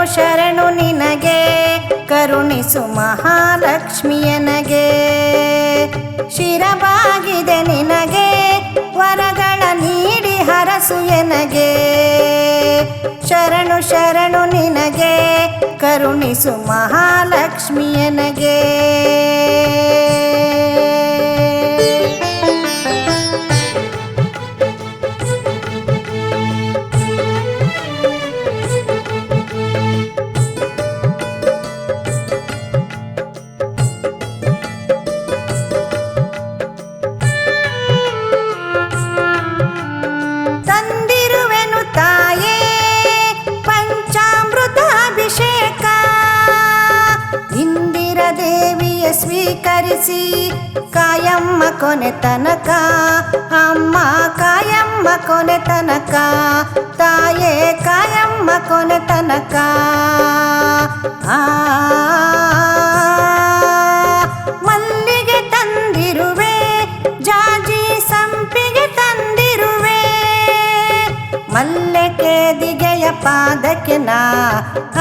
ಶರಣು ಶರಣು ನಿನಗೆ ಕರುಣಿಸು ಮಹಾಲಕ್ಷ್ಮಿಯನಗೆ. ಶಿರಬಾಗಿದೆ ನಿನಗೆ ವರಗಳ ನೀಡಿ ಹರಸು ಎನಗೆ. ಶರಣು ಶರಣು ನಿನಗೆ ಕರುಣಿಸು ಮಹಾಲಕ್ಷ್ಮಿಯನಗೆ. ಸ್ವೀಕರಿಸಿ ಕಾಯಮ್ಮ ಕೊನೆ ತನಕ, ಅಮ್ಮ ಕಾಯಮ್ಮ ಕೊನೆ ತನಕ, ತಾಯೇ ಕಾಯಮ್ಮ ಕೊನೆ ತನಕ. ಮಲ್ಲಿಗೆ ತಂದಿರುವೆ, ಜಾಜಿ ಸಂಪಿಗೆ ತಂದಿರುವೆ, ಮಲ್ಲೆ ಕೇದಿಗೆಯ ಪಾದಕ್ಕೆ ನಾ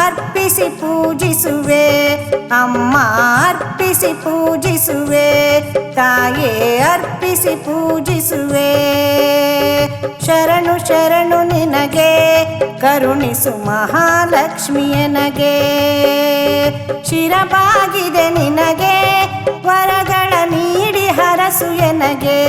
ಅರ್ಪಿಸಿ ಪೂಜಿಸುವೆ. ಅಮ್ಮ ಅರ್ಪಿಸಿ ಪೂಜಿಸುವೆ, ತಾಯೇ ಅರ್ಪಿಸಿ ಪೂಜಿಸುವೆ. ಶರಣು ಶರಣು ನಿನಗೆ ಕರುಣಿಸು ಮಹಾಲಕ್ಷ್ಮಿಯನಗೆ. ಶಿರಬಾಗಿದೆ ನಿನಗೆ ವರಗಳ ನೀಡಿ ಹರಸು ಎನಗೆ.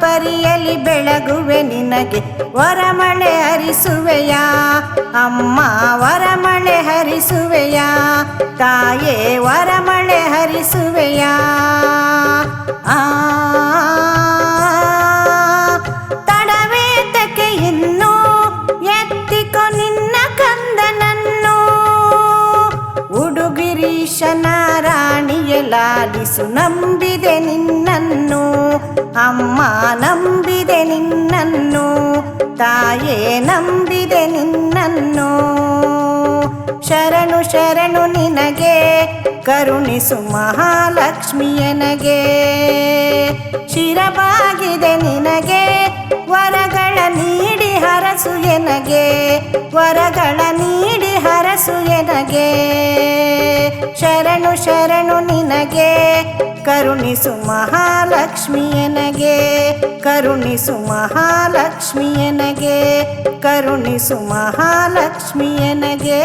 ಪರಿಯಲ್ಲಿ ಬೆಳಗುವೆ ನಿನಗೆ ವರಮಳೆ ಹರಿಸುವೆಯ. ಅಮ್ಮ ವರಮಳೆ ಹರಿಸುವೆಯ, ತಾಯೇ ವರಮಳೆ ಹರಿಸುವೆಯ. ತಡವೇತಕ್ಕೆ ಇನ್ನು ಎತ್ತಿಕೊ ನಿನ್ನ ಕಂದನನ್ನು. ಉಡುಗಿರೀಶನ ರಾಣಿಯ ಲಾಲಿಸು ನಂಬಿದೆ ನಿನ್ನನ್ನು. ಅಮ್ಮ ನಂಬಿದೆ ನಿನ್ನನ್ನು, ತಾಯೇ ನಂಬಿದೆ ನಿನ್ನನ್ನು. ಶರಣು ಶರಣು ನಿನಗೆ ಕರುಣಿಸು ಮಹಾಲಕ್ಷ್ಮಿಯನಗೆ. ಶಿರಬಾಗಿದೆ ನಿನಗೆ ವರಗಳ ನೀಡಿ ಹರಸು ಎನಗೆ. ವರಗಳ ನೀಡಿ ಹರಸು ಎನಗೆ. ಶರಣು ಶರಣು ನಿನಗೆ ಕರುಣಿಸು ಮಹಾಲಕ್ಷ್ಮಿಯನಗೆ. ಕರುಣಿಸು ಮಹಾಲಕ್ಷ್ಮಿಯನಗೆ. ಕರುಣಿಸು ಮಹಾಲಕ್ಷ್ಮಿಯನಗೆ.